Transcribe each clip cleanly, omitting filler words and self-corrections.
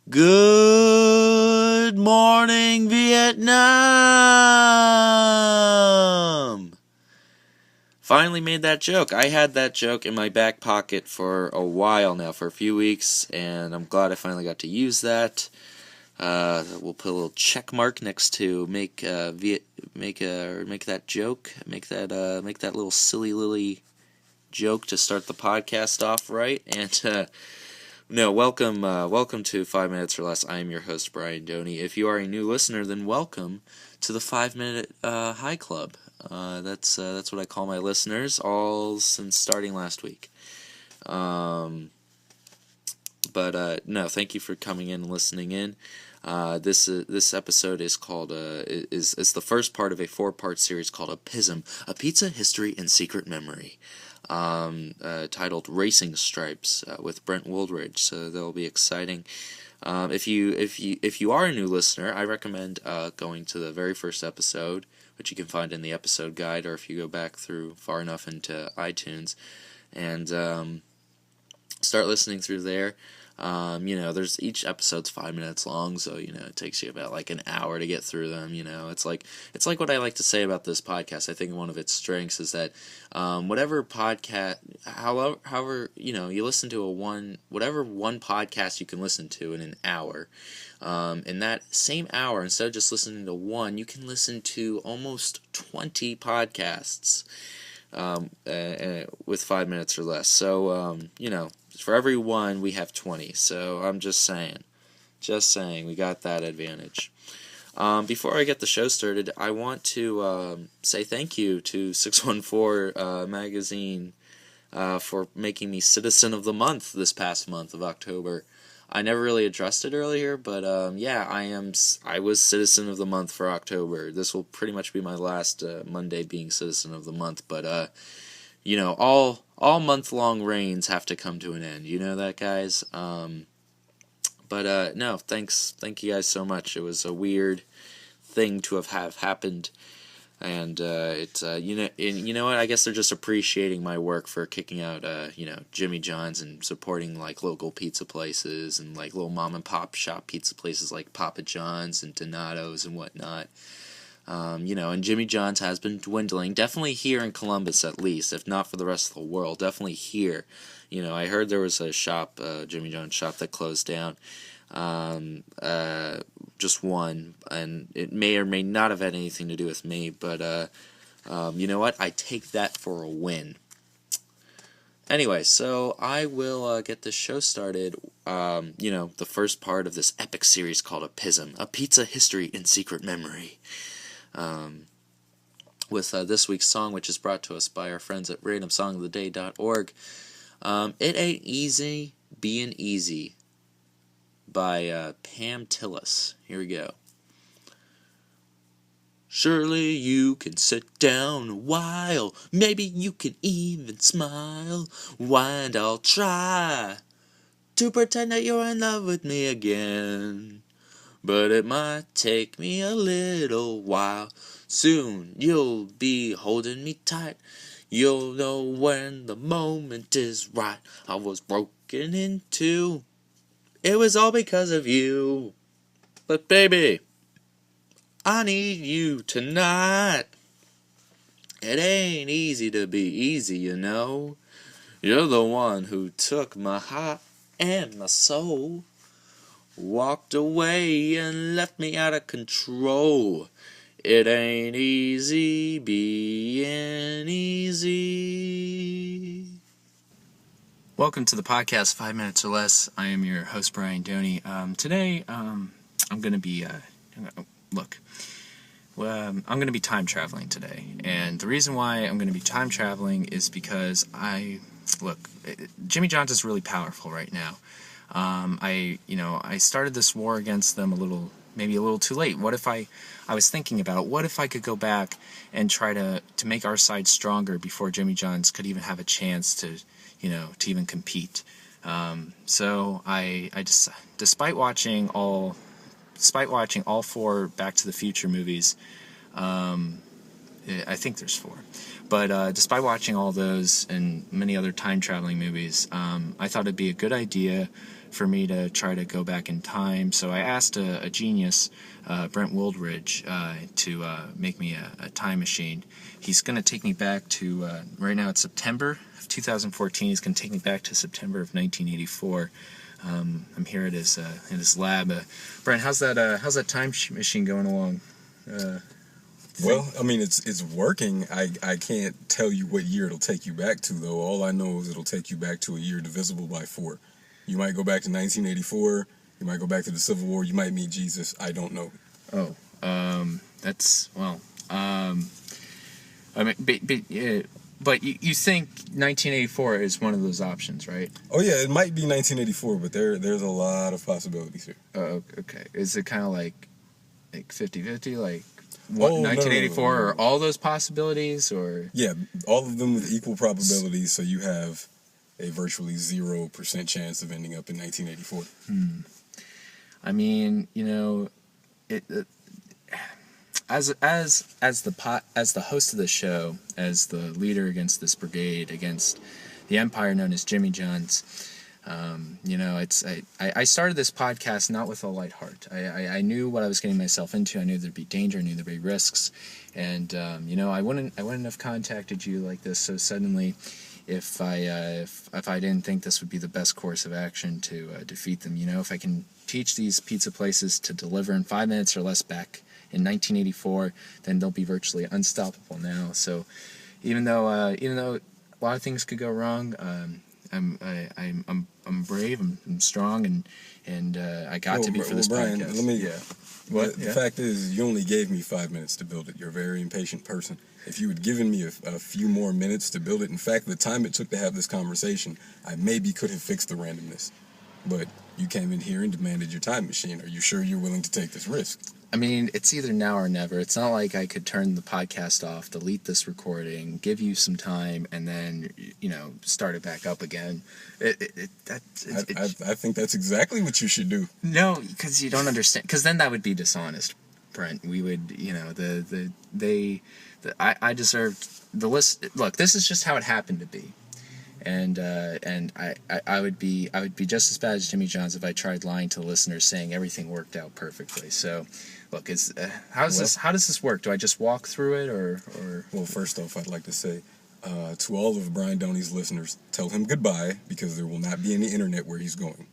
Good morning, Vietnam! Finally made that joke. I had that joke in my back pocket for a while now, for a few weeks, and I'm glad I finally got to use that. We'll put a little check mark next to make that joke, make that little silly lily joke to start the podcast off right. And welcome to 5 Minutes or Less. I am your host, Brian Doney. If you are a new listener, then welcome to the 5-minute High Club. That's what I call my listeners, all since starting last week. No, thank you for coming in and listening in. This episode is called is the first part of a 4-part series called Aphism, A Pizza History and Secret Memory. Titled Racing Stripes with Brent Wooldridge, so that'll be exciting. If you are a new listener, I recommend going to the very first episode, which you can find in the episode guide, or if you go back through far enough into iTunes and start listening through there. There's each episode's 5 minutes long, so it takes you about like an hour to get through them. It's like what I like to say about this podcast. I think one of its strengths is that whatever podcast, however you listen to whatever one podcast you can listen to in an hour, in that same hour, instead of just listening to one, you can listen to almost 20 podcasts with 5 minutes or less. So for every one, we have 20. So I'm just saying, we got that advantage. Before I get the show started, I want to say thank you to 614 Magazine for making me Citizen of the Month this past month of October. I never really addressed it earlier, but I was Citizen of the Month for October. This will pretty much be my last Monday being Citizen of the Month, but all month-long reigns have to come to an end. You know that, guys? No, thank you guys so much. It was a weird thing to have happened, and it's you know what? I guess they're just appreciating my work for kicking out Jimmy John's and supporting like local pizza places and like little mom and pop shop pizza places like Papa John's and Donato's and whatnot. And Jimmy John's has been dwindling, definitely here in Columbus at least, if not for the rest of the world, definitely here. I heard there was a shop, Jimmy John's shop, that closed down, just one, and it may or may not have had anything to do with me, but, you know what, I take that for a win. Anyway, so I will get this show started, the first part of this epic series called Aphism, A Pizza History and Secret Memory. With this week's song, which is brought to us by our friends at randomsongoftheday.org. It Ain't Easy Being Easy by Pam Tillis. Here we go. Surely you can sit down a while, maybe you can even smile, and I'll try to pretend that you're in love with me again. But it might take me a little while. Soon you'll be holding me tight. You'll know when the moment is right. I was broken in two. It was all because of you. But baby, I need you tonight. It ain't easy to be easy, You're the one who took my heart and my soul. Walked away and left me out of control. It ain't easy being easy. Welcome to the podcast, 5 Minutes or Less. I am your host, Brian Doney. Today, I'm going to be, I'm going to be time traveling today. And the reason why I'm going to be time traveling is because Jimmy John's is really powerful right now. I started this war against them maybe a little too late. What if I was thinking about, what if I could go back and try to make our side stronger before Jimmy John's could even have a chance to even compete. So I just, despite watching all 4 Back to the Future movies, I think there's 4. But despite watching all those and many other time-traveling movies, I thought it'd be a good idea for me to try to go back in time. So I asked a genius, Brent Wooldridge, to make me a time machine. He's going to take me back to, right now it's September of 2014. He's going to take me back to September of 1984. I'm here at his lab. Brent, how's that time machine going along? Well, I mean, it's working. I can't tell you what year it'll take you back to, though. All I know is it'll take you back to a year divisible by 4. You might go back to 1984. You might go back to the Civil War. You might meet Jesus. I don't know. Oh, that's, well, I mean, but you think 1984 is one of those options, right? Oh yeah, it might be 1984, but there's a lot of possibilities here. Oh, okay. Is it kind of like 50-50, like? What, 1984 no. Or all those possibilities, or? Yeah, all of them with equal probabilities, so you have a virtually 0% chance of ending up in 1984. I mean, you know, as the host of the show, as the leader against this brigade, against the empire known as Jimmy John's, you know, I started this podcast not with a light heart. I knew what I was getting myself into. I knew there'd be danger. I knew there'd be risks, and you know, I wouldn't have contacted you like this so suddenly if I didn't think this would be the best course of action to defeat them. You know, if I can teach these pizza places to deliver in 5 minutes or less back in 1984, then they'll be virtually unstoppable now. So even though a lot of things could go wrong, I'm brave, I'm strong, and I got to be for this Brian, podcast. The fact is, you only gave me 5 minutes to build it. You're a very impatient person. If you had given me a few more minutes to build it, in fact, the time it took to have this conversation, I maybe could have fixed the randomness. But you came in here and demanded your time machine. Are you sure you're willing to take this risk? I mean, it's either now or never. It's not like I could turn the podcast off, delete this recording, give you some time, and then, you know, start it back up again. I think that's exactly what you should do. No, because you don't understand. Because then that would be dishonest, Brent. We would, you know, I deserved the list. Look, this is just how it happened to be. And I would be just as bad as Jimmy John's if I tried lying to the listeners, saying everything worked out perfectly. So, look, how does this work? Do I just walk through it, or? Well, first off, I'd like to say to all of Brian Doney's listeners, tell him goodbye, because there will not be any internet where he's going.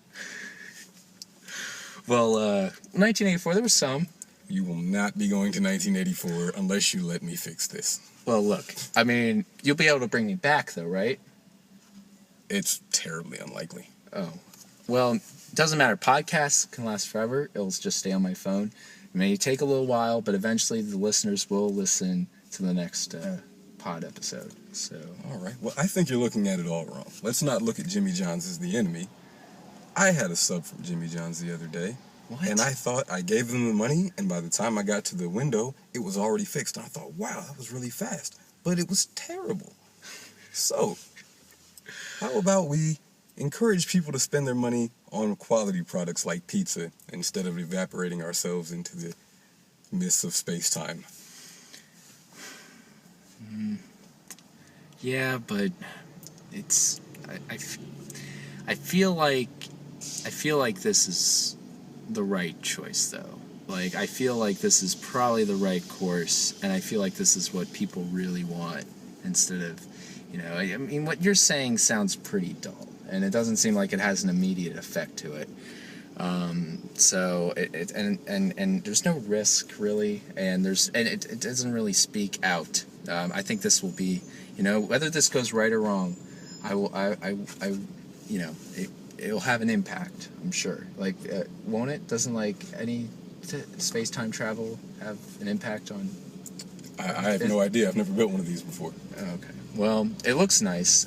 Well, 1984, there was some. You will not be going to 1984 unless you let me fix this. Well, look, I mean, you'll be able to bring me back, though, right? It's terribly unlikely. Oh. Well, doesn't matter. Podcasts can last forever. It'll just stay on my phone. It may take a little while, but eventually the listeners will listen to the next pod episode. So. All right. Well, I think you're looking at it all wrong. Let's not look at Jimmy John's as the enemy. I had a sub from Jimmy John's the other day. What? And I thought I gave them the money, and by the time I got to the window, it was already fixed. And I thought, wow, that was really fast. But it was terrible. So, how about we encourage people to spend their money on quality products like pizza instead of evaporating ourselves into the mists of space-time? Yeah, but it's... I feel like this is the right choice, though. Like, I feel like this is probably the right course, and I feel like this is what people really want, instead of, you know, I mean, what you're saying sounds pretty dull, and it doesn't seem like it has an immediate effect to it. So and there's no risk really, and it doesn't really speak out. I think this will be, you know, whether this goes right or wrong, you know, it'll have an impact, I'm sure. Like, won't it? Doesn't, like, any space-time travel have an impact on... I have no idea. I've never built one of these before. Okay. Well, it looks nice.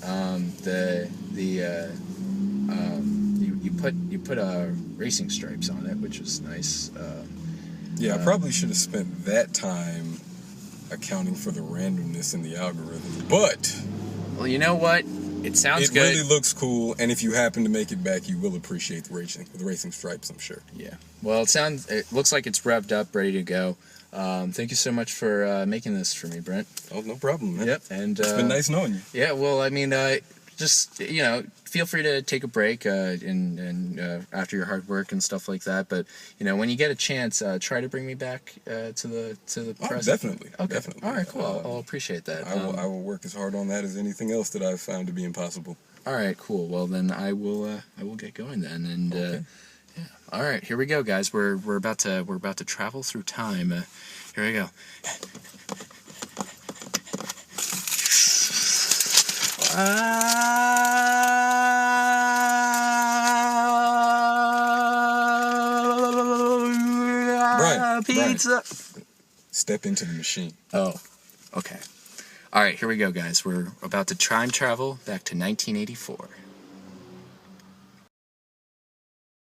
You put racing stripes on it, which is nice. I probably should have spent that time accounting for the randomness in the algorithm, but... Well, you know what? It sounds good. It really looks cool, and if you happen to make it back, you will appreciate the racing stripes, I'm sure. Yeah. Well, it looks like it's revved up, ready to go. Thank you so much for making this for me, Brent. Oh, no problem, man. Yep, and It's been nice knowing you. Yeah, well, I mean, just feel free to take a break after your hard work and stuff like that. But when you get a chance, try to bring me back to the press. Definitely. Okay. Definitely. All right. Cool. I'll appreciate that. I will work as hard on that as anything else that I've found to be impossible. All right. Cool. Well, then I will get going then. And okay. Yeah. All right. Here we go, guys. We're about to travel through time. Here we go. Pizza. Brian, step into the machine. Oh, okay. All right, here we go, guys. We're about to time travel back to 1984.